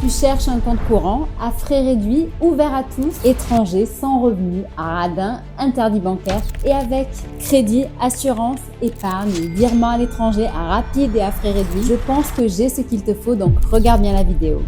Tu cherches un compte courant à frais réduits, ouvert à tous, étrangers, sans revenus, radin, interdit bancaire et avec crédit, assurance, épargne, virement à l'étranger, rapide et à frais réduits. Je pense que j'ai ce qu'il te faut, donc regarde bien la vidéo.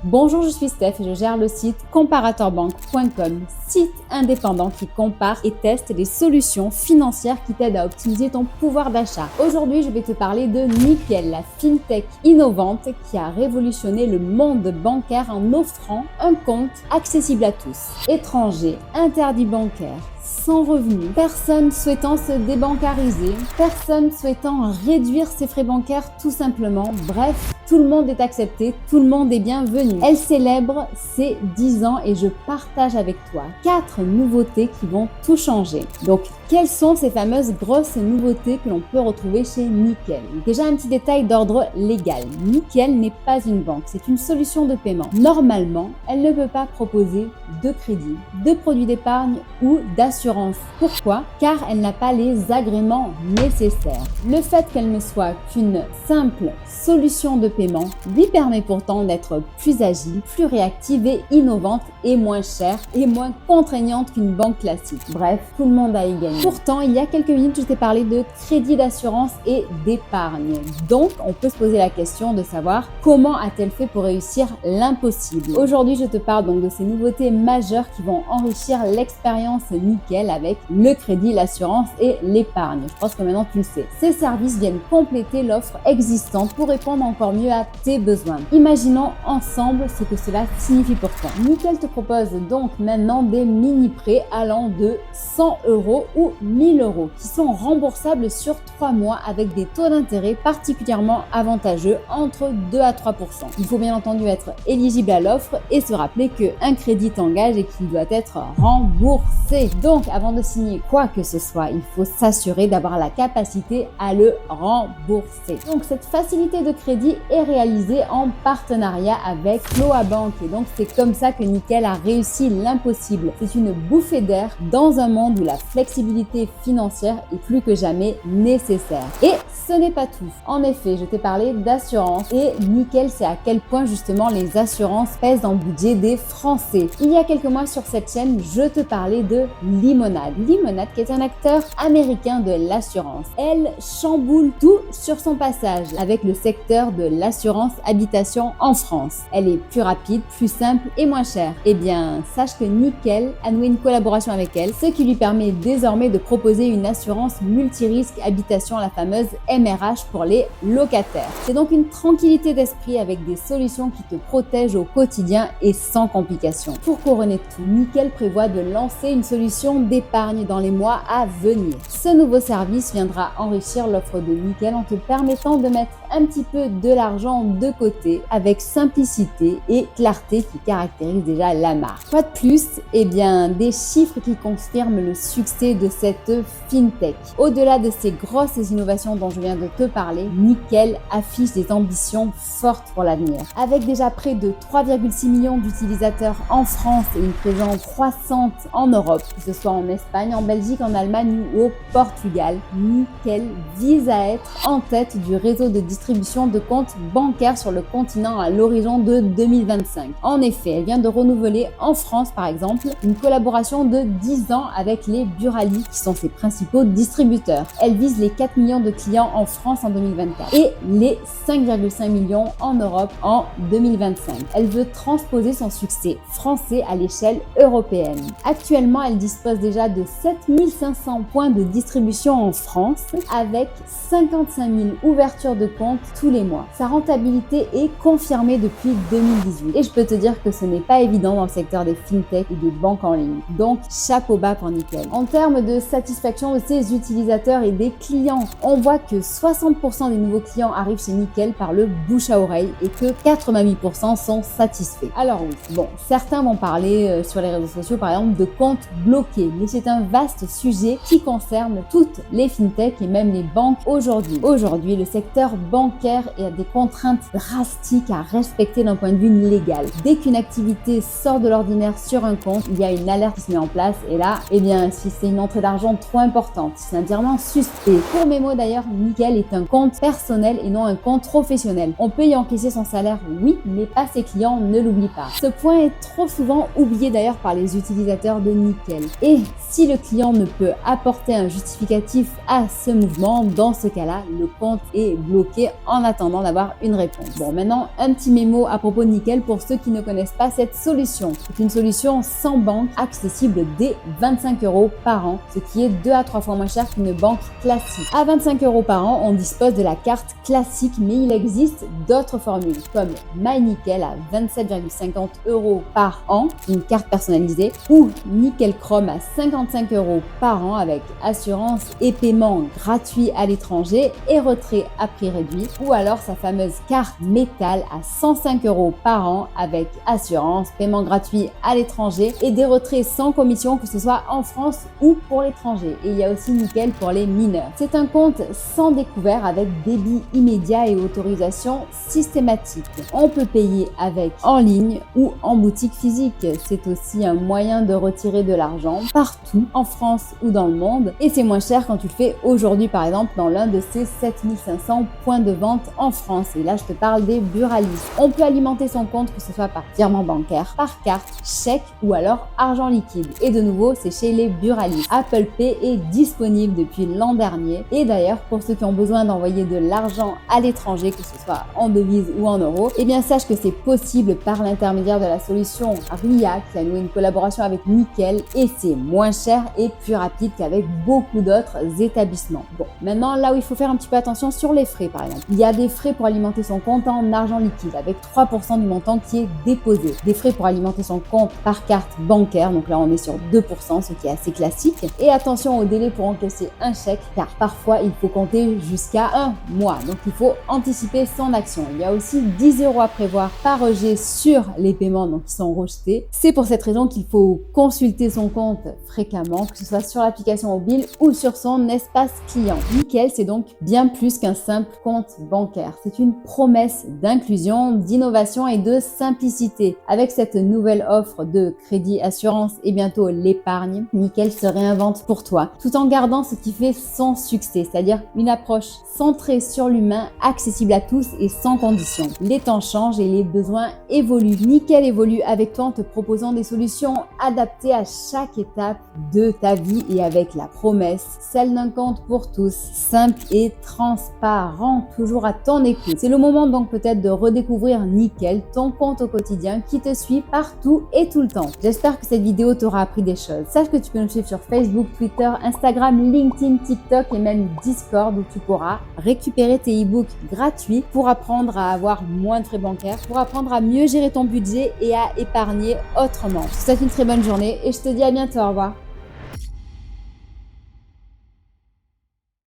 Bonjour, je suis Steph et je gère le site comparatorbank.com, site indépendant qui compare et teste les solutions financières qui t'aident à optimiser ton pouvoir d'achat. Aujourd'hui, je vais te parler de Nickel, la fintech innovante qui a révolutionné le monde bancaire en offrant un compte accessible à tous. Étrangers, interdit bancaire, sans revenus, personne souhaitant se débancariser, personne souhaitant réduire ses frais bancaires tout simplement. Bref, tout le monde est accepté, tout le monde est bienvenu. Elle célèbre ses 10 ans et je partage avec toi 4 nouveautés qui vont tout changer. Donc, quelles sont ces fameuses grosses nouveautés que l'on peut retrouver chez Nickel? Déjà, un petit détail d'ordre légal. Nickel n'est pas une banque, c'est une solution de paiement. Normalement, elle ne peut pas proposer de crédit, de produits d'épargne ou d'assurance. Pourquoi? Car elle n'a pas les agréments nécessaires. Le fait qu'elle ne soit qu'une simple solution de paiement lui permet pourtant d'être plus agile, plus réactive et innovante et moins chère et moins contraignante qu'une banque classique. Bref, tout le monde a y gagné. Pourtant, il y a quelques minutes, je t'ai parlé de crédit d'assurance et d'épargne. Donc, on peut se poser la question de savoir comment a-t-elle fait pour réussir l'impossible. Aujourd'hui, je te parle donc de ces nouveautés majeures qui vont enrichir l'expérience Nickel avec le crédit, l'assurance et l'épargne. Je pense que maintenant tu le sais. Ces services viennent compléter l'offre existante pour répondre encore mieux à tes besoins. Imaginons ensemble ce que cela signifie pour toi. Nickel te propose donc maintenant des mini-prêts allant de 100 € ou 1000 € qui sont remboursables sur 3 mois avec des taux d'intérêt particulièrement avantageux entre 2 à 3%. Il faut bien entendu être éligible à l'offre et se rappeler qu'un crédit t'engage et qu'il doit être remboursé. Donc, avant de signer quoi que ce soit, il faut s'assurer d'avoir la capacité à le rembourser. Donc, cette facilité de crédit est réalisée en partenariat avec Floa Bank et donc c'est comme ça que Nickel a réussi l'impossible. C'est une bouffée d'air dans un monde où la flexibilité financière est plus que jamais nécessaire. Et ce n'est pas tout. En effet, je t'ai parlé d'assurance et Nickel sait à quel point justement les assurances pèsent dans le budget des Français. Il y a quelques mois sur cette chaîne, je te parlais de Lemonade. Lemonade qui est un acteur américain de l'assurance. Elle chamboule tout sur son passage avec le secteur de l'assurance habitation en France. Elle est plus rapide, plus simple et moins chère. Eh bien, sache que Nickel a noué une collaboration avec elle, ce qui lui permet désormais de proposer une assurance multirisque habitation, la fameuse MRH pour les locataires. C'est donc une tranquillité d'esprit avec des solutions qui te protègent au quotidien et sans complications. Pour couronner tout, Nickel prévoit de lancer une solution d'épargne dans les mois à venir. Ce nouveau service viendra enrichir l'offre de Nickel en te permettant de mettre un petit peu de l'argent de côté avec simplicité et clarté qui caractérise déjà la marque. Quoi de plus? Eh bien, des chiffres qui confirment le succès de cette fintech. Au-delà de ces grosses innovations dont je viens de te parler, Nickel affiche des ambitions fortes pour l'avenir. Avec déjà près de 3,6 millions d'utilisateurs en France et une présence croissante en Europe, que ce soit en Espagne, en Belgique, en Allemagne ou au Portugal, Nickel vise à être en tête du réseau de distribution de comptes bancaires sur le continent à l'horizon de 2025. En effet, elle vient de renouveler en France par exemple une collaboration de 10 ans avec les Burali qui sont ses principaux distributeurs. Elle vise les 4 millions de clients en France en 2024 et les 5,5 millions en Europe en 2025. Elle veut transposer son succès français à l'échelle européenne. Actuellement, elle dispose déjà de 7500 points de distribution en France avec 55 000 ouvertures de comptes tous les mois. Sa rentabilité est confirmée depuis 2018 et je peux te dire que ce n'est pas évident dans le secteur des fintech et des banques en ligne. Donc, chapeau bas pour Nickel. En termes de satisfaction de ses utilisateurs et des clients, on voit que 60% des nouveaux clients arrivent chez Nickel par le bouche à oreille et que 88% sont satisfaits. Alors oui, bon, certains vont parler sur les réseaux sociaux par exemple de comptes bloqués, mais c'est un vaste sujet qui concerne toutes les fintechs et même les banques aujourd'hui. Aujourd'hui, le secteur bancaire a des contraintes drastiques à respecter d'un point de vue légal. Dès qu'une activité sort de l'ordinaire sur un compte, il y a une alerte qui se met en place et là, eh bien, si c'est une entrée d'argent trop importante, si c'est un virement suspect. Pour Memo d'ailleurs, Nickel est un compte personnel et non un compte professionnel. On peut y encaisser son salaire, oui, mais pas ses clients, ne l'oublie pas. Ce point est trop souvent oublié d'ailleurs par les utilisateurs de Nickel. Et si le client ne peut apporter un justificatif à ce mouvement, dans ce cas-là, le compte est bloqué en attendant d'avoir une réponse. Bon, maintenant, un petit mémo à propos de Nickel pour ceux qui ne connaissent pas cette solution. C'est une solution sans banque, accessible dès 25 € par an, ce qui est 2 à 3 fois moins cher qu'une banque classique. À 25 € par an, on dispose de la carte classique, mais il existe d'autres formules comme MyNickel à 27,50 € par an, une carte personnalisée, ou Nickel Chrome à 55 € par an avec assurance et paiement gratuit à l'étranger et retrait à prix réduit, ou alors sa fameuse carte métal à 105 € par an avec assurance, paiement gratuit à l'étranger et des retraits sans commission, que ce soit en France ou pour l'étranger. Et il y a aussi Nickel pour les mineurs. C'est un compte sans découvert avec débit immédiat et autorisation systématique. On peut payer avec en ligne ou en boutique physique. C'est aussi un moyen de retirer de l'argent partout en France ou dans le monde et c'est moins cher quand tu le fais aujourd'hui par exemple dans l'un de ces 7500 points de vente en France. Et là je te parle des Buralies. On peut alimenter son compte que ce soit par virement bancaire, par carte, chèque ou alors argent liquide. Et de nouveau c'est chez les Buralies. Apple Pay est disponible depuis l'an dernier et d'ailleurs pour ceux qui ont besoin d'envoyer de l'argent à l'étranger, que ce soit en devise ou en euros, eh bien sache que c'est possible par l'intermédiaire de la solution RIA qui a noué une collaboration avec Nickel et c'est moins cher et plus rapide qu'avec beaucoup d'autres établissements. Bon, maintenant là où il faut faire un petit peu attention sur les frais par exemple. Il y a des frais pour alimenter son compte en argent liquide avec 3% du montant qui est déposé. Des frais pour alimenter son compte par carte bancaire, donc là on est sur 2%, ce qui est assez classique. Et attention au délai pour encaisser un chèque car parfois il faut compter jusqu'à un mois. Donc il faut anticiper son action. Il y a aussi 10 € à prévoir par rejet sur les paiements donc qui sont rejetés. C'est pour cette raison qu'il faut consulter son compte fréquemment, que ce soit sur l'application mobile ou sur son espace client. Nickel, c'est donc bien plus qu'un simple compte bancaire. C'est une promesse d'inclusion, d'innovation et de simplicité. Avec cette nouvelle offre de crédit, assurance et bientôt l'épargne, Nickel se réinvente pour toi, tout en gardant ce qui fait son succès, c'est-à-dire une approche centrée sur l'humain, accessible à tous et sans condition. Les temps changent et les besoins évoluent. Nickel évolue avec toi en te proposant des solutions adaptées à chaque étape de ta vie et avec la promesse, celle d'un compte pour tous, simple et transparent, toujours à ton écoute. C'est le moment donc peut-être de redécouvrir Nickel, ton compte au quotidien qui te suit partout et tout le temps. J'espère que cette vidéo t'aura appris des choses. Sache que tu peux nous suivre sur Facebook, Twitter, Instagram, LinkedIn, TikTok et même Discord où tu pourras récupérer tes e-books gratuits pour apprendre à avoir moins de frais bancaires, pour apprendre à mieux gérer ton budget et à épargner autrement. Je te souhaite une très bonne journée et je te dis à bientôt. Au revoir.